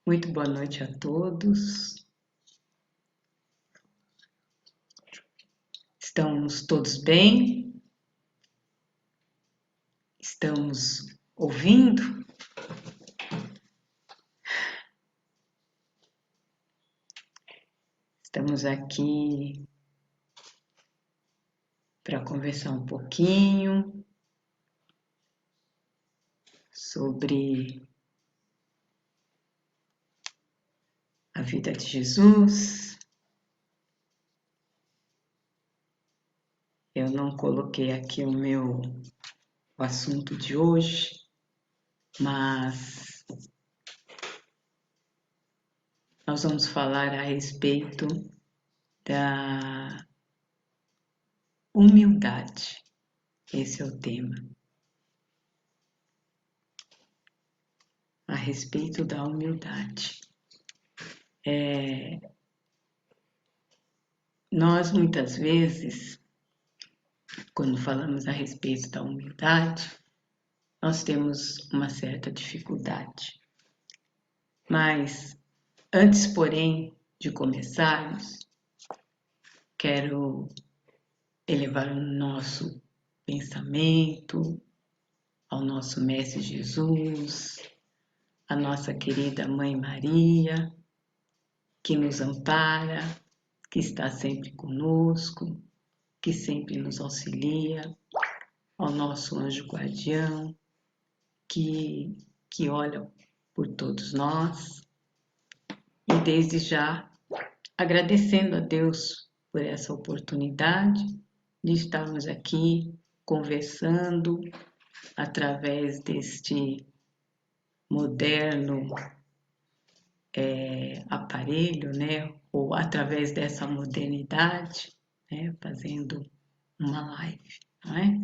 Muito boa noite a todos. Estamos todos bem? Estamos ouvindo? Estamos aqui para conversar um pouquinho sobre a vida de Jesus. Eu não coloquei aqui o assunto de hoje, mas nós vamos falar a respeito da humildade. Esse é o tema. A respeito da humildade. Nós muitas vezes, quando falamos a respeito da humildade, nós temos uma certa dificuldade. Mas, antes, porém, de começarmos, quero elevar o nosso pensamento ao nosso Mestre Jesus, à nossa querida Mãe Maria, que nos ampara, que está sempre conosco, que sempre nos auxilia, ao nosso anjo guardião, que olha por todos nós, e desde já agradecendo a Deus por essa oportunidade de estarmos aqui conversando através deste moderno aparelho, né? Ou através dessa modernidade, né? Fazendo uma live, não é?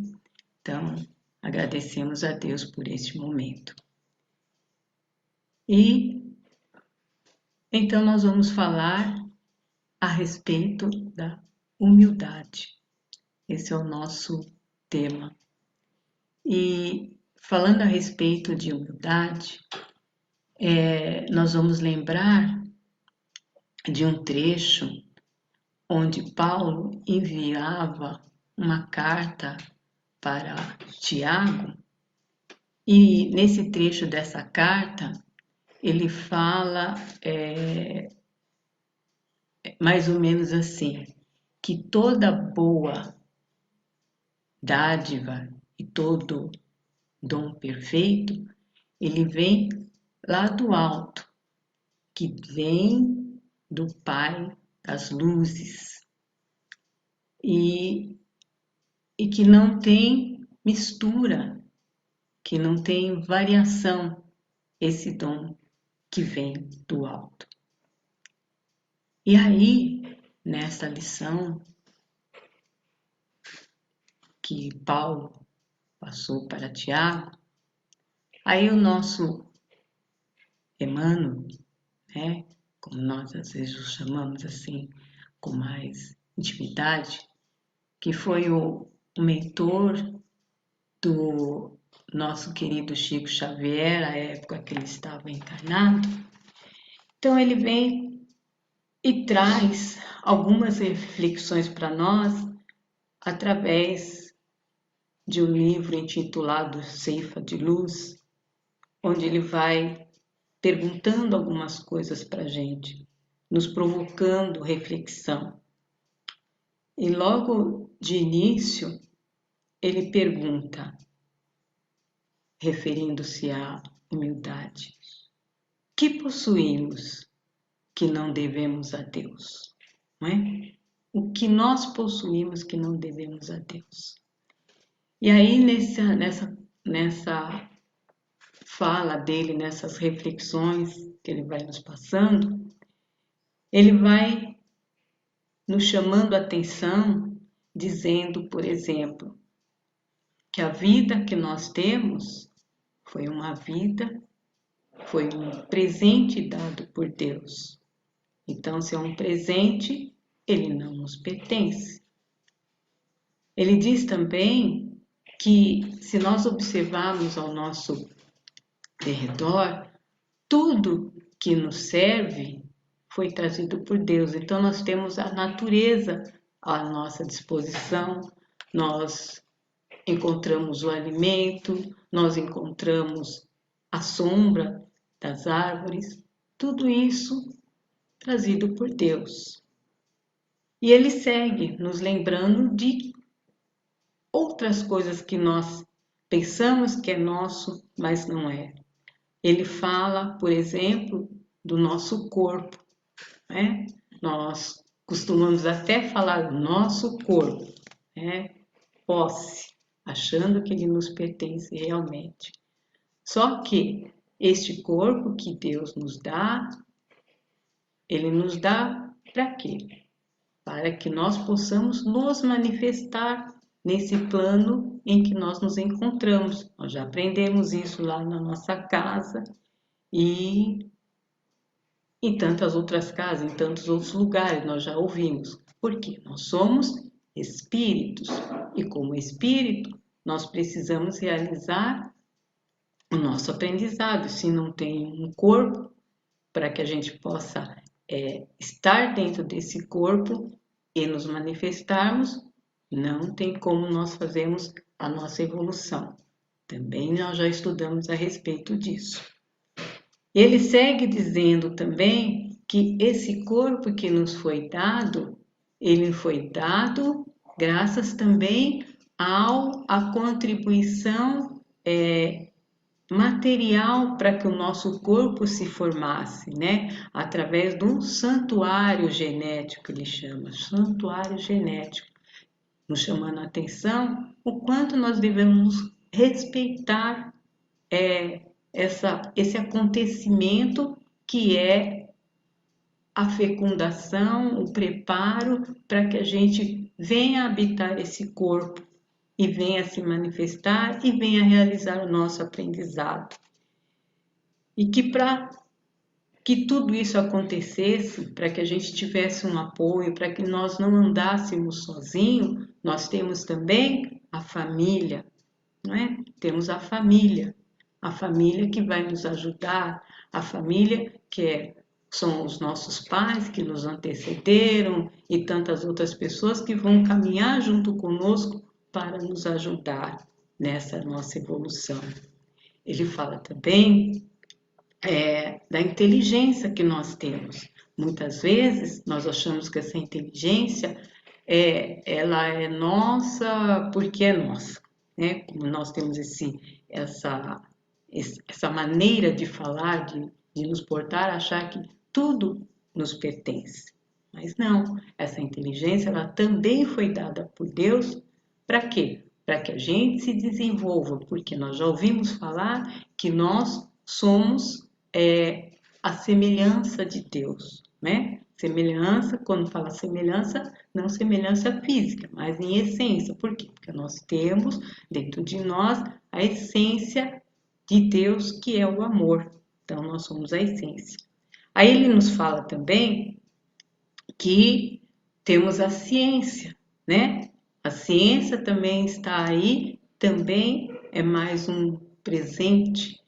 Então, agradecemos a Deus por este momento. E então nós vamos falar a respeito da humildade. Esse é o nosso tema. E falando a respeito de humildade, nós vamos lembrar de um trecho onde Paulo enviava uma carta para Tiago, e nesse trecho dessa carta ele fala mais ou menos assim, que toda boa dádiva e todo dom perfeito, ele vem lá do alto, que vem do Pai das luzes e que não tem mistura, que não tem variação, esse dom que vem do alto. E aí, nessa lição que Paulo passou para Tiago, aí o nosso Emmanuel, né, como nós às vezes o chamamos assim, com mais intimidade, que foi o mentor do nosso querido Chico Xavier, à época que ele estava encarnado. Então ele vem e traz algumas reflexões para nós através de um livro intitulado Ceifa de Luz, onde ele vai perguntando algumas coisas para a gente, nos provocando reflexão. E logo de início, ele pergunta, referindo-se à humildade, que possuímos que não devemos a Deus? Não é? O que nós possuímos que não devemos a Deus? E aí, nessa fala dele, nessas reflexões que ele vai nos passando, ele vai nos chamando a atenção, dizendo, por exemplo, que a vida que nós temos foi um presente dado por Deus. Então, se é um presente, ele não nos pertence. Ele diz também que, se nós observarmos ao nosso derredor, tudo que nos serve foi trazido por Deus. Então nós temos a natureza à nossa disposição, nós encontramos o alimento, nós encontramos a sombra das árvores, tudo isso trazido por Deus. E ele segue nos lembrando de outras coisas que nós pensamos que é nosso, mas não é. Ele fala, por exemplo, do nosso corpo, né? Nós costumamos até falar do nosso corpo, né? Posse, achando que ele nos pertence realmente. Só que este corpo que Deus nos dá, ele nos dá para quê? Para que nós possamos nos manifestar nesse plano em que nós nos encontramos. Nós já aprendemos isso lá na nossa casa e em tantas outras casas, em tantos outros lugares, nós já ouvimos. Porque nós somos espíritos e como espírito, nós precisamos realizar o nosso aprendizado. Se não tem um corpo, para que a gente possa estar dentro desse corpo e nos manifestarmos, não tem como nós fazermos a nossa evolução. Também nós já estudamos a respeito disso. Ele segue dizendo também que esse corpo que nos foi dado, ele foi dado graças também à contribuição material para que o nosso corpo se formasse, né? Através de um santuário genético, ele chama, santuário genético, nos chamando a atenção o quanto nós devemos respeitar esse acontecimento que é a fecundação, o preparo para que a gente venha habitar esse corpo e venha se manifestar e venha realizar o nosso aprendizado. E que para que tudo isso acontecesse, para que a gente tivesse um apoio, para que nós não andássemos sozinhos, nós temos também a família, não é? Temos a família que vai nos ajudar, a família que são os nossos pais que nos antecederam e tantas outras pessoas que vão caminhar junto conosco para nos ajudar nessa nossa evolução. Ele fala também da inteligência que nós temos. Muitas vezes nós achamos que essa inteligência ela é nossa porque é nossa, né? Como nós temos essa maneira de falar, de nos portar, achar que tudo nos pertence. Mas não, essa inteligência ela também foi dada por Deus para quê? Para que a gente se desenvolva, porque nós já ouvimos falar que nós somos a semelhança de Deus, né? Semelhança, quando fala semelhança, não semelhança física, mas em essência. Por quê? Porque nós temos dentro de nós a essência de Deus, que é o amor. Então, nós somos a essência. Aí ele nos fala também que temos a ciência, né? A ciência também está aí, também é mais um presente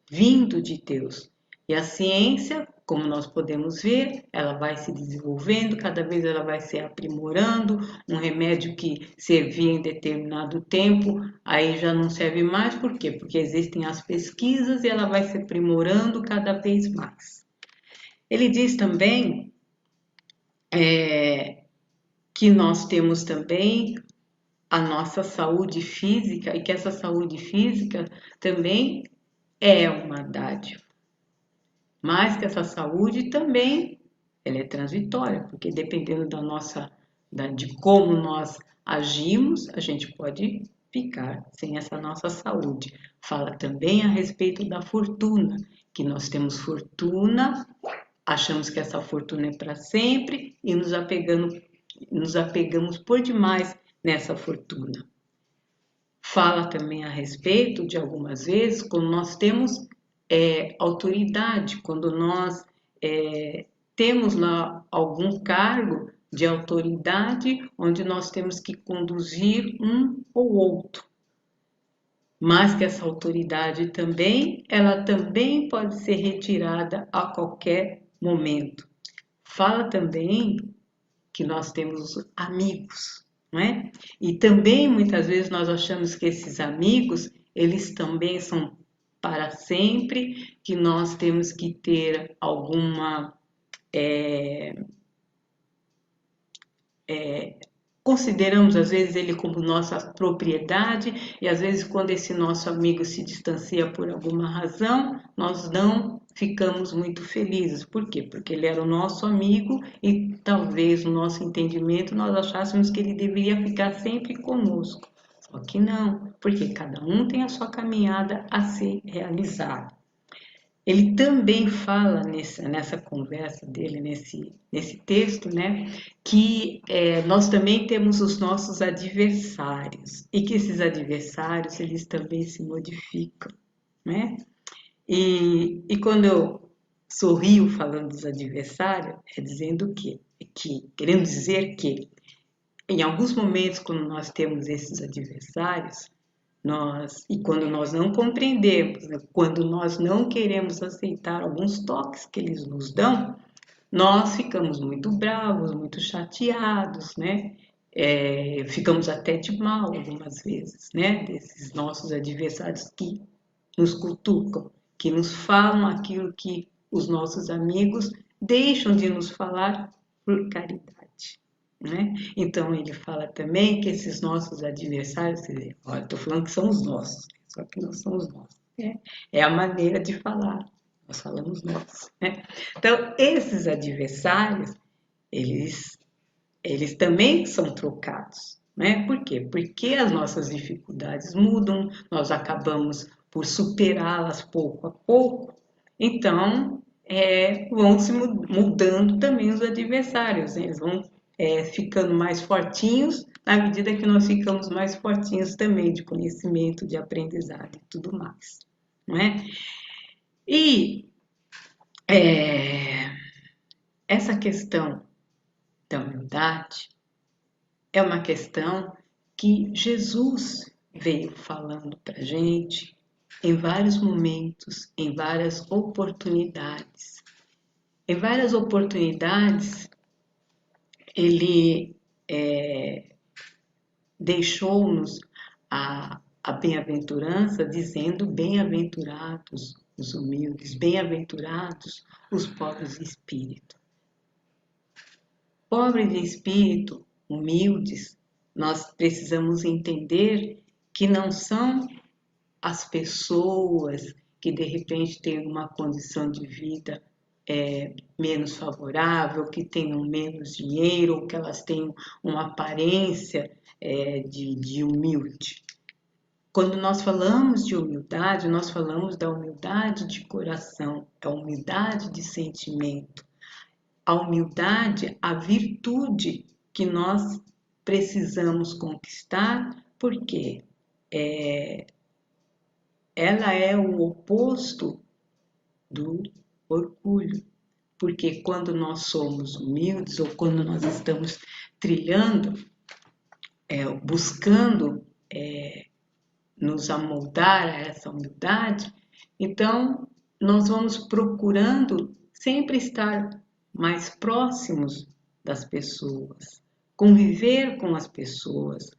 vindo de Deus. E a ciência, como nós podemos ver, ela vai se desenvolvendo, cada vez ela vai se aprimorando. Um remédio que servia em determinado tempo, aí já não serve mais. Por quê? Porque existem as pesquisas e ela vai se aprimorando cada vez mais. Ele diz também que nós temos também a nossa saúde física e que essa saúde física também é uma dádiva. Mas que essa saúde também ela é transitória, porque dependendo de como nós agimos, a gente pode ficar sem essa nossa saúde. Fala também a respeito da fortuna, que nós temos fortuna, achamos que essa fortuna é para sempre e nos apegamos por demais nessa fortuna. Fala também a respeito de algumas vezes quando nós temos autoridade, quando nós temos lá algum cargo de autoridade onde nós temos que conduzir um ou outro. mas que essa autoridade também, ela também pode ser retirada a qualquer momento. Fala também que nós temos amigos, não é? E também muitas vezes nós achamos que esses amigos, eles também são para sempre, que nós temos que ter alguma consideramos às vezes ele como nossa propriedade e às vezes quando esse nosso amigo se distancia por alguma razão, nós não ficamos muito felizes. Por quê? Porque ele era o nosso amigo e talvez no nosso entendimento nós achássemos que ele deveria ficar sempre conosco. Só que não, porque cada um tem a sua caminhada a ser realizada. Ele também fala nessa conversa dele, nesse texto, né, que nós também temos os nossos adversários e que esses adversários eles também se modificam, né? E quando eu sorrio falando dos adversários, é dizendo querendo dizer que em alguns momentos quando nós temos esses adversários e quando nós não compreendemos, né, quando nós não queremos aceitar alguns toques que eles nos dão, nós ficamos muito bravos, muito chateados, né? Ficamos até de mal algumas vezes, né? Desses nossos adversários que nos cutucam, que nos falam aquilo que os nossos amigos deixam de nos falar por caridade. Né? Então ele fala também que esses nossos adversários, olha, estou falando que são os nossos, só que não são os nossos. É a maneira de falar, nós falamos nós. Né? Então esses adversários, eles também são trocados. Né? Por quê? Porque as nossas dificuldades mudam, nós acabamos por superá-las pouco a pouco. Então, vão se mudando também os adversários, né? Eles vão ficando mais fortinhos na medida que nós ficamos mais fortinhos também de conhecimento, de aprendizado e tudo mais, não é? E essa questão da humildade é uma questão que Jesus veio falando para a gente em vários momentos, em várias oportunidades. Em várias oportunidades, ele deixou-nos a bem-aventurança dizendo bem-aventurados os humildes, bem-aventurados os pobres de espírito. Pobres de espírito, humildes, nós precisamos entender que não são as pessoas que de repente têm uma condição de vida menos favorável, que tenham menos dinheiro, ou que elas tenham uma aparência de humilde. Quando nós falamos de humildade, nós falamos da humildade de coração, a humildade de sentimento, a humildade, a virtude que nós precisamos conquistar, porque ela é o oposto do orgulho. Porque quando nós somos humildes ou quando nós estamos trilhando, buscando nos amoldar a essa humildade, então nós vamos procurando sempre estar mais próximos das pessoas, conviver com as pessoas,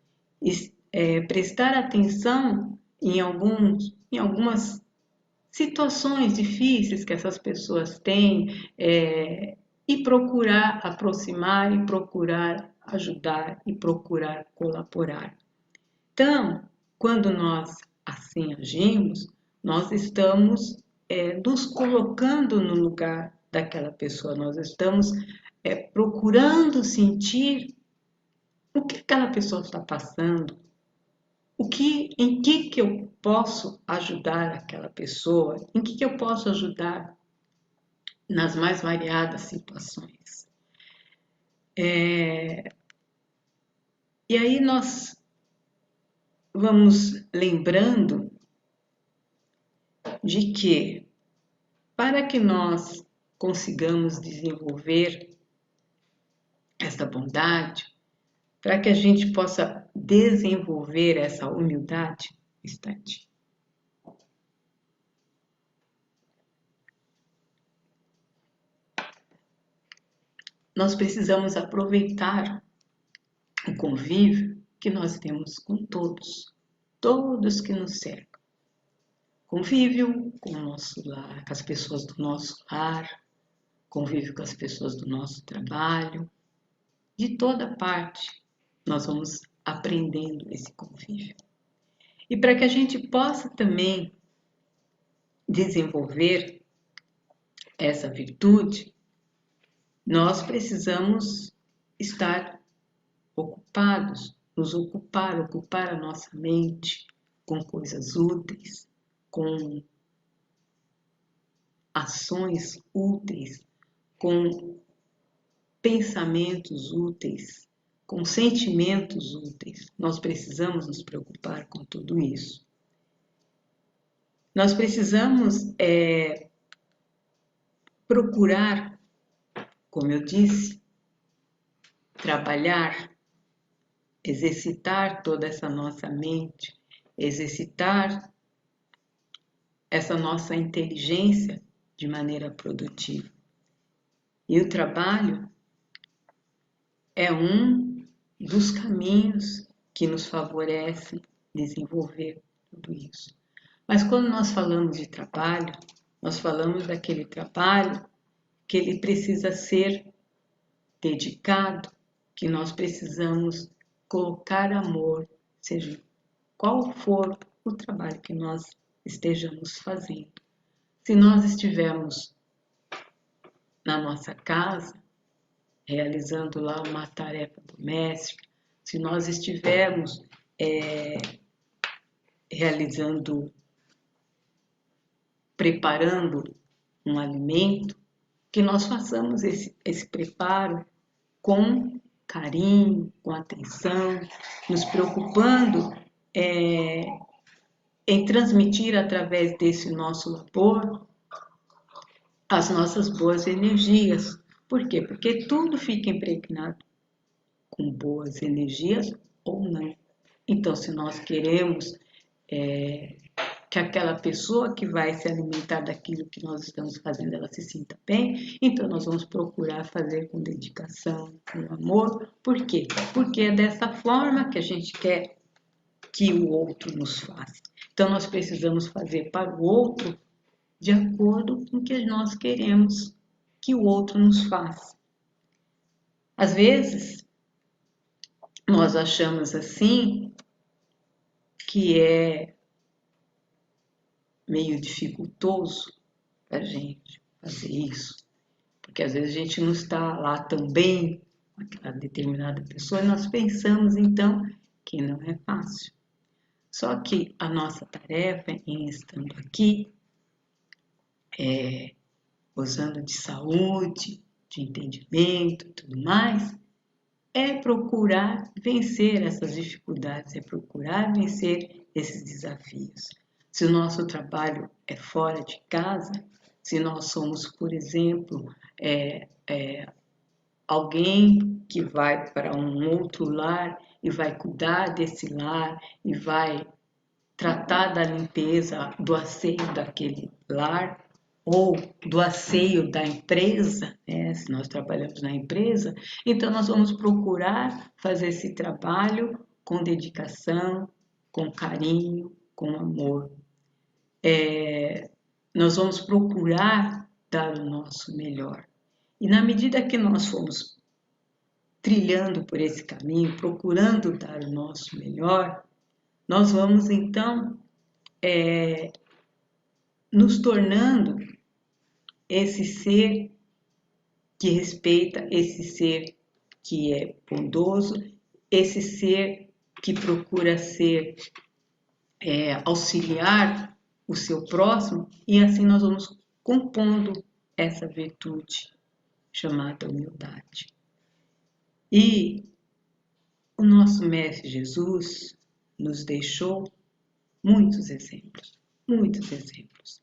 prestar atenção em algumas situações difíceis que essas pessoas têm e procurar aproximar e procurar ajudar e procurar colaborar. Então, quando nós assim agimos, nós estamos nos colocando no lugar daquela pessoa, nós estamos procurando sentir o que aquela pessoa está passando, em que eu posso ajudar aquela pessoa, em que eu posso ajudar nas mais variadas situações. E aí nós vamos lembrando de que para que nós consigamos desenvolver essa bondade, para que a gente possa desenvolver essa humildade, nós precisamos aproveitar o convívio que nós temos com todos que nos cercam. Convívio com o nosso lar, com as pessoas do nosso lar, convívio com as pessoas do nosso trabalho, de toda parte nós vamos aprendendo esse convívio. E para que a gente possa também desenvolver essa virtude, nós precisamos estar ocupados, nos ocupar a nossa mente com coisas úteis, com ações úteis, com pensamentos úteis, com sentimentos úteis. Nós precisamos nos preocupar com tudo isso. Nós precisamos procurar, como eu disse, trabalhar, exercitar toda essa nossa mente, exercitar essa nossa inteligência de maneira produtiva. E o trabalho é um dos caminhos que nos favorece desenvolver tudo isso. Mas quando nós falamos de trabalho, nós falamos daquele trabalho que ele precisa ser dedicado, que nós precisamos colocar amor, seja qual for o trabalho que nós estejamos fazendo. Se nós estivermos na nossa casa, realizando lá uma tarefa doméstica, se nós estivermos preparando um alimento, que nós façamos esse preparo com carinho, com atenção, nos preocupando em transmitir através desse nosso labor as nossas boas energias. Por quê? Porque tudo fica impregnado com boas energias ou não. Então, se nós queremos que aquela pessoa que vai se alimentar daquilo que nós estamos fazendo, ela se sinta bem, então nós vamos procurar fazer com dedicação, com amor. Por quê? Porque é dessa forma que a gente quer que o outro nos faça. Então nós precisamos fazer para o outro de acordo com o que nós queremos que o outro nos faça. Às vezes, nós achamos assim que é meio dificultoso para a gente fazer isso, porque às vezes a gente não está lá tão bem com aquela determinada pessoa e nós pensamos então que não é fácil. Só que a nossa tarefa em estando aqui, gozando de saúde, de entendimento e tudo mais, é procurar vencer essas dificuldades, é procurar vencer esses desafios. Se o nosso trabalho é fora de casa, se nós somos, por exemplo, alguém que vai para um outro lar e vai cuidar desse lar e vai tratar da limpeza, do asseio daquele lar ou do asseio da empresa, se nós trabalhamos na empresa, então nós vamos procurar fazer esse trabalho com dedicação, com carinho, com amor. Nós vamos procurar dar o nosso melhor. E na medida que nós formos trilhando por esse caminho, procurando dar o nosso melhor, nós vamos então nos tornando esse ser que respeita, esse ser que é bondoso, esse ser que procura ser auxiliar o seu próximo, e assim nós vamos compondo essa virtude chamada humildade. E o nosso Mestre Jesus nos deixou muitos exemplos, muitos exemplos.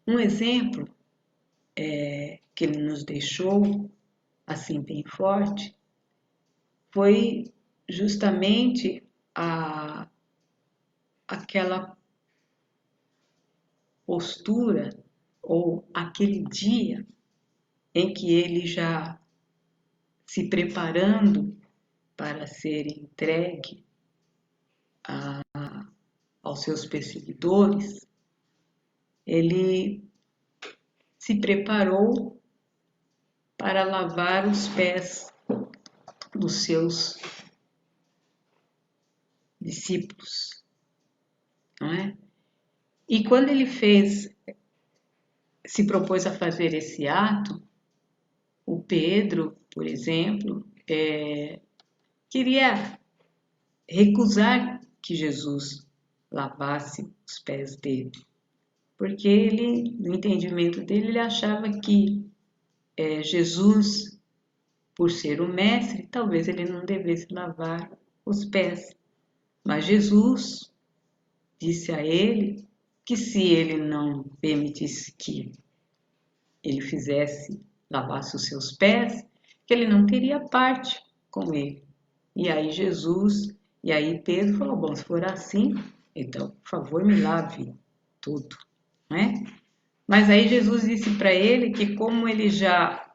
Um exemplo que ele nos deixou, assim bem forte, foi justamente aquela postura ou aquele dia em que ele já se preparando para ser entregue aos seus perseguidores, ele se preparou para lavar os pés dos seus discípulos, não é? E quando ele se propôs a fazer esse ato, o Pedro, por exemplo, queria recusar que Jesus lavasse os pés dele, porque ele, no entendimento dele, ele achava que Jesus, por ser o mestre, talvez ele não devesse lavar os pés. Mas Jesus disse a ele que se ele não permitisse que ele lavasse os seus pés, que ele não teria parte com ele. E aí Pedro falou, bom, se for assim, então, por favor, me lave tudo, né? Mas aí Jesus disse para ele que como ele já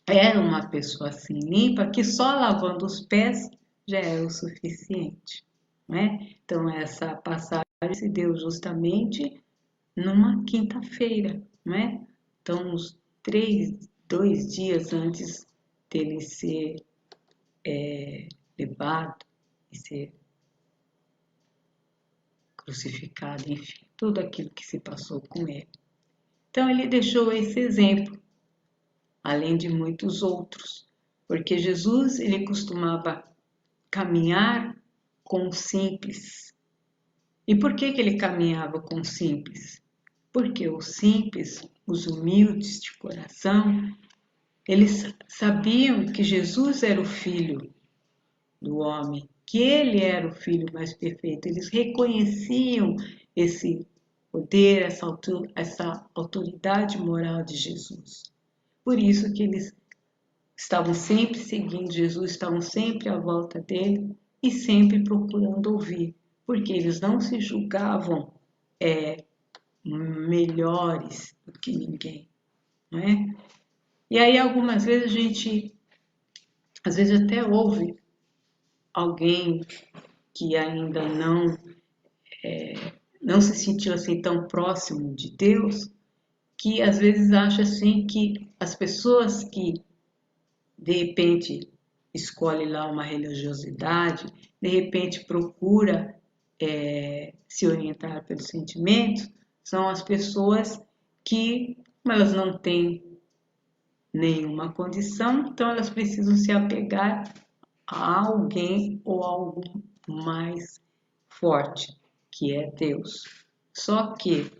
era uma pessoa assim limpa, que só lavando os pés já era o suficiente, né? Então essa passagem se deu justamente numa quinta-feira, né? Então uns 2 dias antes dele ser levado e ser crucificado, enfim, tudo aquilo que se passou com ele. Então ele deixou esse exemplo, além de muitos outros, porque Jesus ele costumava caminhar com o simples. E por que ele caminhava com o simples? Porque os simples, os humildes de coração, eles sabiam que Jesus era o Filho do homem, que ele era o Filho mais perfeito. Eles reconheciam esse poder, essa autoridade moral de Jesus. Por isso que eles estavam sempre seguindo Jesus, estavam sempre à volta dele e sempre procurando ouvir, porque eles não se julgavam melhores do que ninguém, não é? E aí algumas vezes a gente, às vezes até ouve alguém que ainda não se sentiu assim tão próximo de Deus, que às vezes acha assim que as pessoas que de repente escolhe lá uma religiosidade, de repente procura se orientar pelos sentimentos, são as pessoas que, como elas não têm nenhuma condição, então elas precisam se apegar a alguém ou algo mais forte, que é Deus. Só que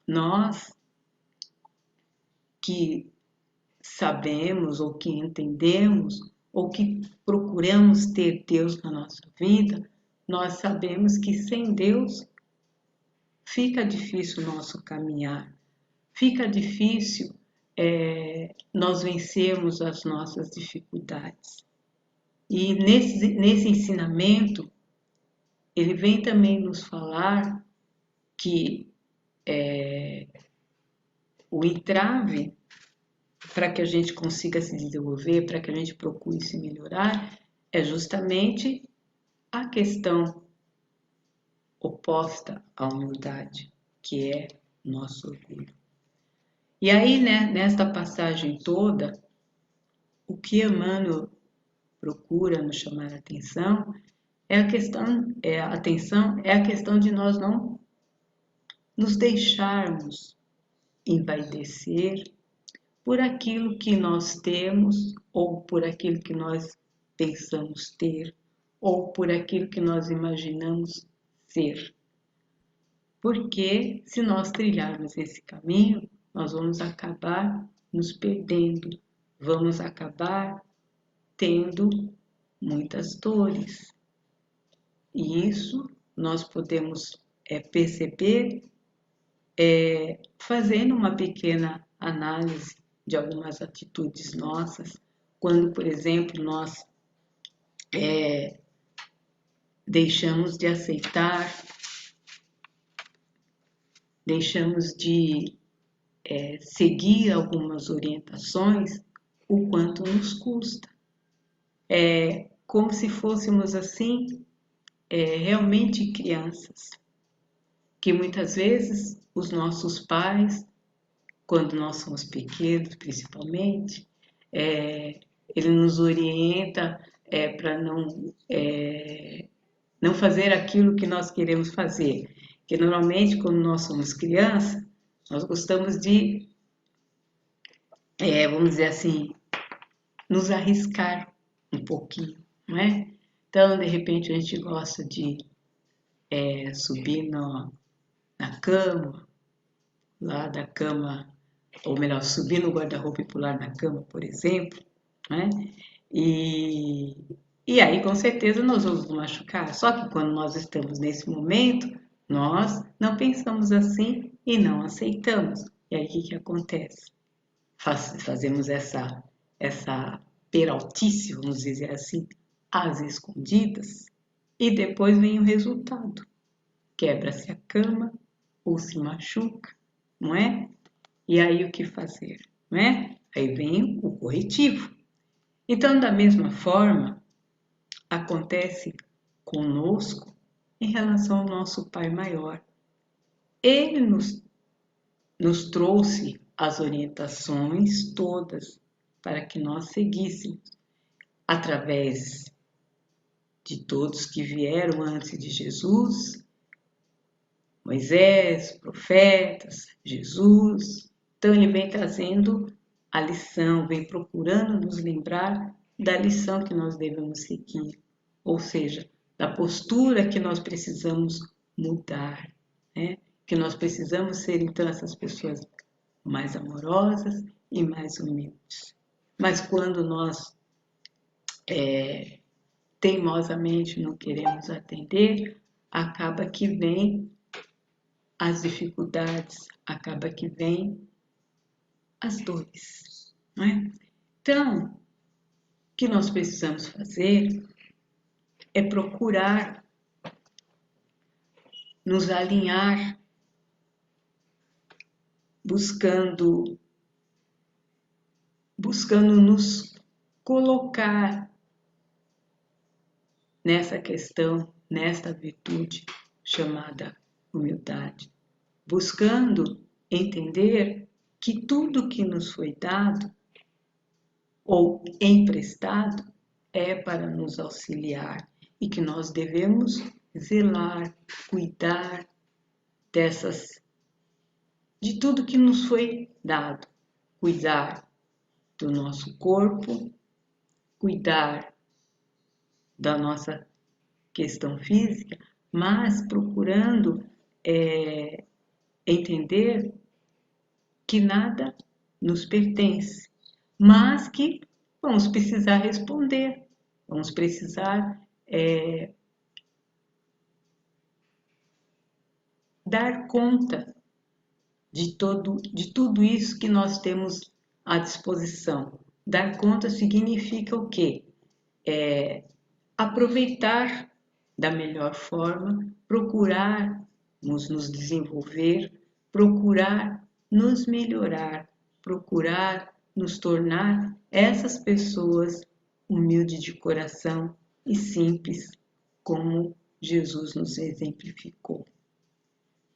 nós que sabemos ou que entendemos ou que procuramos ter Deus na nossa vida, nós sabemos que sem Deus fica difícil o nosso caminhar, fica difícil nós vencermos as nossas dificuldades. E nesse ensinamento, ele vem também nos falar que o entrave para que a gente consiga se desenvolver, para que a gente procure se melhorar, é justamente a questão oposta à humildade, que é nosso orgulho. E aí, né, nesta passagem toda, o que Emmanuel procura nos chamar a atenção é a questão de nós não nos deixarmos envaidecer por aquilo que nós temos ou por aquilo que nós pensamos ter ou por aquilo que nós imaginamos ser. Porque se nós trilharmos esse caminho, nós vamos acabar nos perdendo, vamos acabar tendo muitas dores. E isso nós podemos perceber fazendo uma pequena análise de algumas atitudes nossas, quando, por exemplo, nós deixamos de aceitar, deixamos de seguir algumas orientações o quanto nos custa. É como se fôssemos assim, realmente crianças, que muitas vezes os nossos pais, quando nós somos pequenos principalmente, ele nos orienta para não fazer aquilo que nós queremos fazer. Porque normalmente quando nós somos crianças, nós gostamos de, vamos dizer assim, nos arriscar um pouquinho, não é? Então, de repente, a gente gosta de subir na cama, lá da cama, ou melhor, subir no guarda-roupa e pular na cama, por exemplo, né? E, e aí, com certeza, nós vamos nos machucar. Só que quando nós estamos nesse momento, nós não pensamos assim e não aceitamos. E aí, o que acontece? Fazemos essa peraltice, vamos dizer assim, às escondidas, e depois vem o resultado. Quebra-se a cama ou se machuca, não é? E aí o que fazer, não é? Aí vem o corretivo. Então, da mesma forma, acontece conosco em relação ao nosso Pai Maior. Ele nos trouxe as orientações todas para que nós seguíssemos através de todos que vieram antes de Jesus, Moisés, profetas, Jesus. Então ele vem trazendo a lição, vem procurando nos lembrar da lição que nós devemos seguir, ou seja, da postura que nós precisamos mudar, né? Que nós precisamos ser então essas pessoas mais amorosas e mais humildes. Mas quando nós teimosamente não queremos atender, acaba que vem as dificuldades, acaba que vem as dores, não é? Então, o que nós precisamos fazer é procurar nos alinhar, buscando nos colocar nessa questão, nesta virtude chamada humildade, buscando entender que tudo que nos foi dado ou emprestado é para nos auxiliar e que nós devemos zelar, cuidar de tudo que nos foi dado, cuidar do nosso corpo, cuidar da nossa questão física, mas procurando entender que nada nos pertence, mas que vamos precisar responder, vamos precisar dar conta de tudo isso que nós temos à disposição. Dar conta significa o quê? Aproveitar da melhor forma, procurarmos nos desenvolver, procurar nos melhorar, procurar nos tornar essas pessoas humildes de coração e simples, como Jesus nos exemplificou.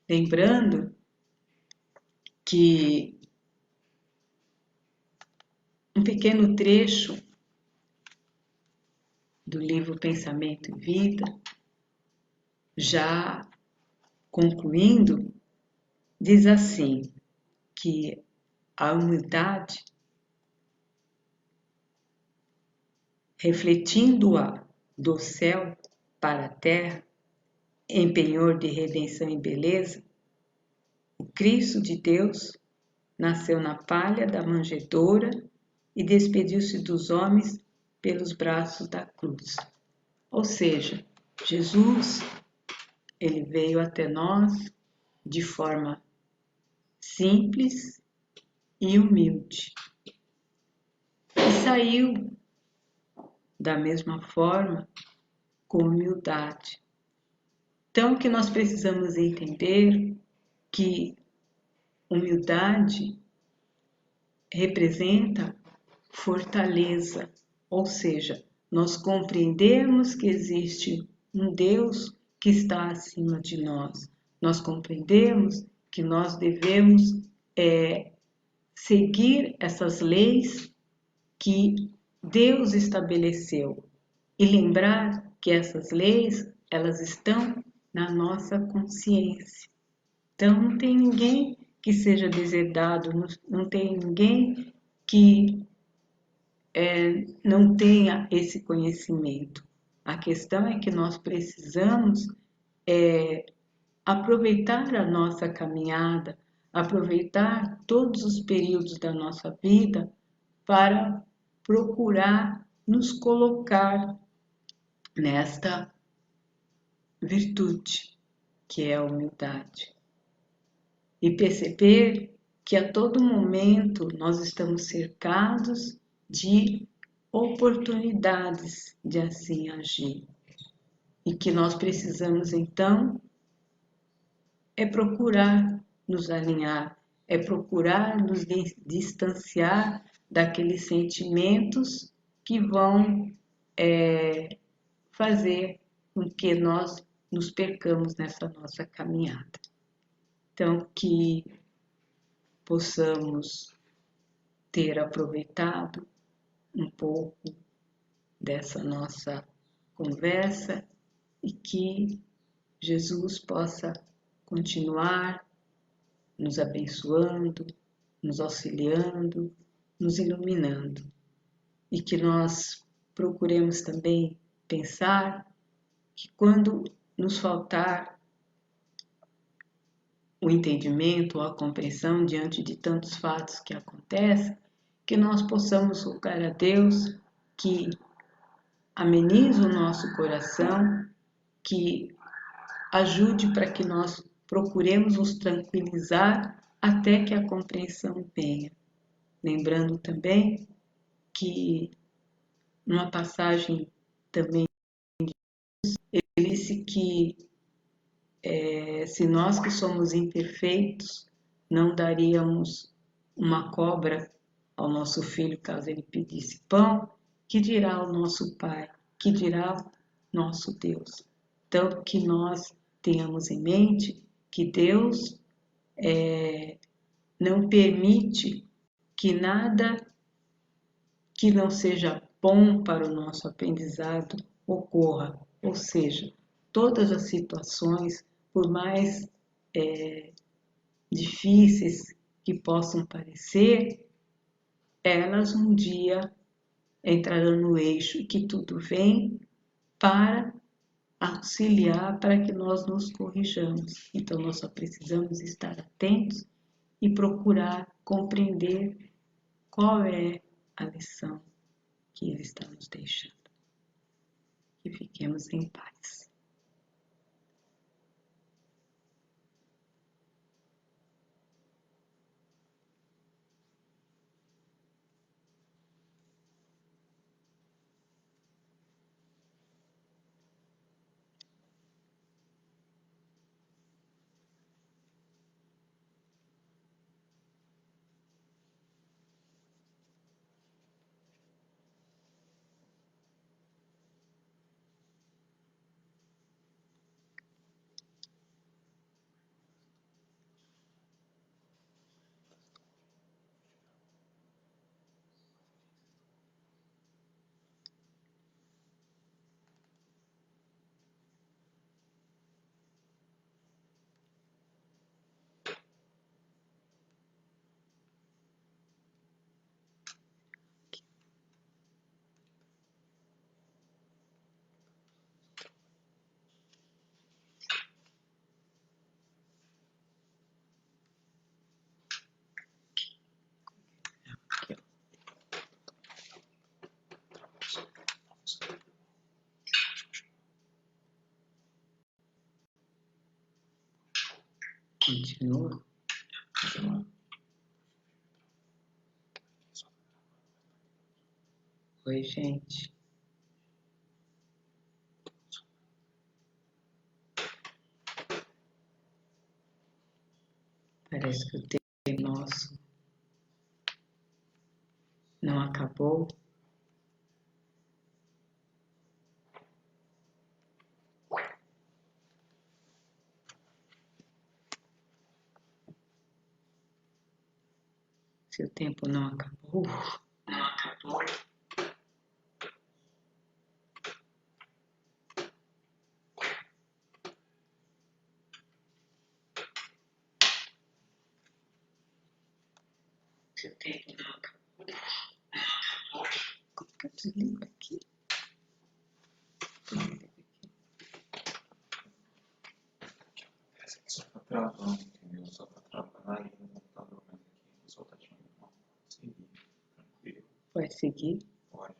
Lembrando que um pequeno trecho do livro Pensamento e Vida, já concluindo, diz assim, que a humildade, refletindo-a do céu para a terra, em penhor de redenção e beleza, o Cristo de Deus nasceu na palha da manjedoura e despediu-se dos homens pelos braços da cruz. Ou seja, Jesus, ele veio até nós de forma simples e humilde. E saiu da mesma forma com humildade. Então, que nós precisamos entender que humildade representa fortaleza, ou seja, nós compreendemos que existe um Deus que está acima de nós. Nós compreendemos que nós devemos seguir essas leis que Deus estabeleceu e lembrar que essas leis, elas estão na nossa consciência. Então não tem ninguém que seja deserdado, não tem ninguém que não tenha esse conhecimento. A questão é que nós precisamos aproveitar a nossa caminhada, aproveitar todos os períodos da nossa vida para procurar nos colocar nesta virtude, que é a humildade. E perceber que a todo momento nós estamos cercados de oportunidades de assim agir. E que nós precisamos então procurar nos alinhar, procurar nos distanciar daqueles sentimentos que vão fazer com que nós nos percamos nessa nossa caminhada. Então, que possamos ter aproveitado um pouco dessa nossa conversa e que Jesus possa continuar nos abençoando, nos auxiliando, nos iluminando e que nós procuremos também pensar que quando nos faltar o entendimento ou a compreensão diante de tantos fatos que acontecem, que nós possamos rogar a Deus que amenize o nosso coração, que ajude para que nós procuremos nos tranquilizar até que a compreensão venha. Lembrando também que numa passagem também ele disse que se nós que somos imperfeitos não daríamos uma cobra ao nosso filho caso ele pedisse pão, que dirá o nosso Pai, que dirá nosso Deus. Então, que nós tenhamos em mente que Deus não permite que nada que não seja bom para o nosso aprendizado ocorra, ou seja, todas as situações, por mais difíceis que possam parecer, elas um dia entrarão no eixo e que tudo vem para auxiliar para que nós nos corrijamos. Então, nós só precisamos estar atentos e procurar compreender qual é a lição que Ele está nos deixando. Que fiquemos em paz. Continua. Oi, gente. Parece que o tempo nosso não acabou. Seu tempo não acabou. Não acabou. Seu tempo não acabou. Não acabou. Como que eu desligo aqui? Só tá travando, entendeu? Só tá travando aí no computador, mas aqui só tá tirando uma. Seguir, tranquilo. Pode seguir? Pode.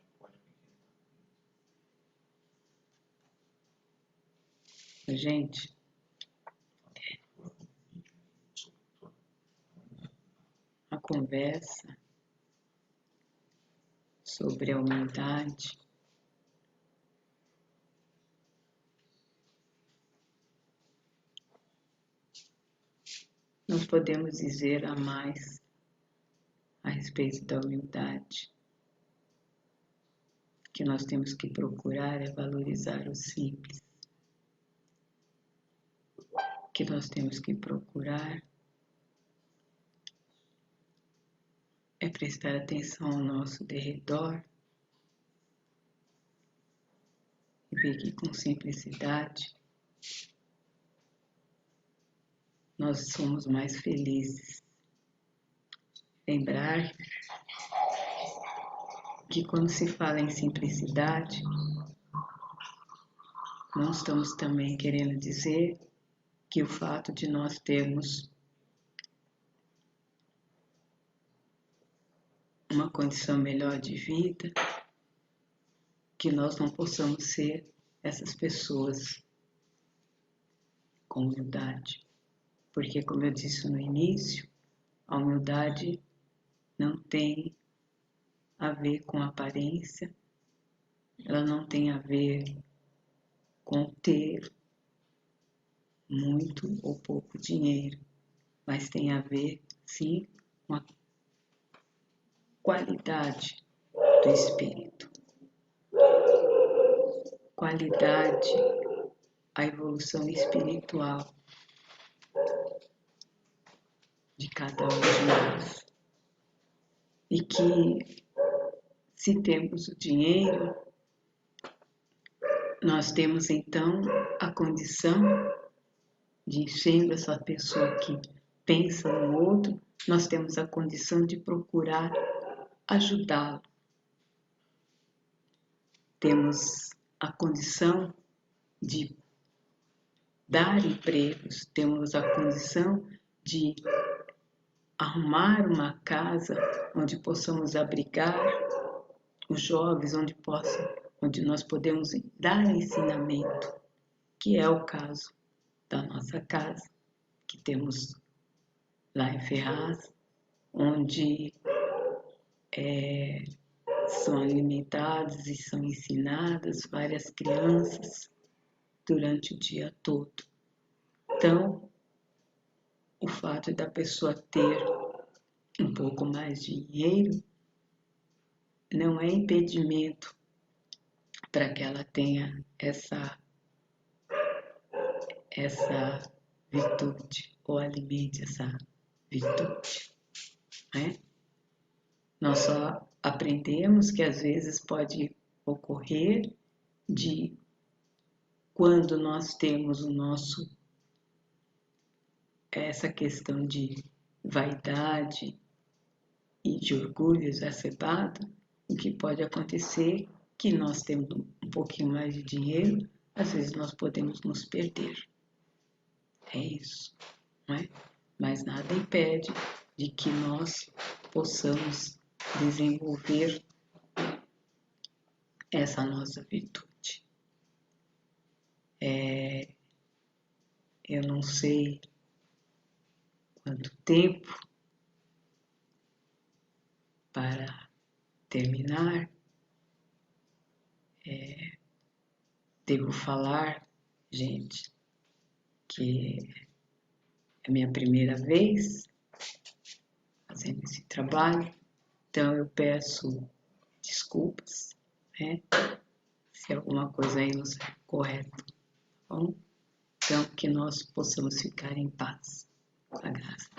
Gente, a conversa sobre a humildade nós podemos dizer a mais a respeito da humildade. O que nós temos que procurar é valorizar o simples. O que nós temos que procurar é prestar atenção ao nosso derredor e ver que com simplicidade nós somos mais felizes. Lembrar que quando se fala em simplicidade, não estamos também querendo dizer que o fato de nós termos uma condição melhor de vida, que nós não possamos ser essas pessoas com humildade. Porque, como eu disse no início, a humildade não tem a ver com aparência, ela não tem a ver com ter muito ou pouco dinheiro, mas tem a ver, sim, com a qualidade do espírito. Qualidade, a evolução espiritual de cada um de nós. E que, se temos o dinheiro, nós temos então a condição de, sendo essa pessoa que pensa no outro, nós temos a condição de procurar ajudá-lo. Temos a condição de dar empregos, temos a condição de arrumar uma casa onde possamos abrigar os jovens, onde nós podemos dar ensinamento, que é o caso da nossa casa, que temos lá em Ferraz, onde são alimentadas e são ensinadas várias crianças durante o dia todo. Então, o fato da pessoa ter um pouco mais de dinheiro não é impedimento para que ela tenha essa virtude ou alimente essa virtude, né? Nós só aprendemos que às vezes pode ocorrer de quando nós temos essa questão de vaidade e de orgulho exacerbado, o que pode acontecer que nós temos um pouquinho mais de dinheiro, às vezes nós podemos nos perder. É isso, não é? Mas nada impede de que nós possamos desenvolver essa nossa virtude. Eu não sei quanto tempo para terminar. Devo falar, gente, que é minha primeira vez fazendo esse trabalho, Então eu peço desculpas, né? Se alguma coisa aí não está correto, tá bom? Então que nós possamos ficar em paz, com a graça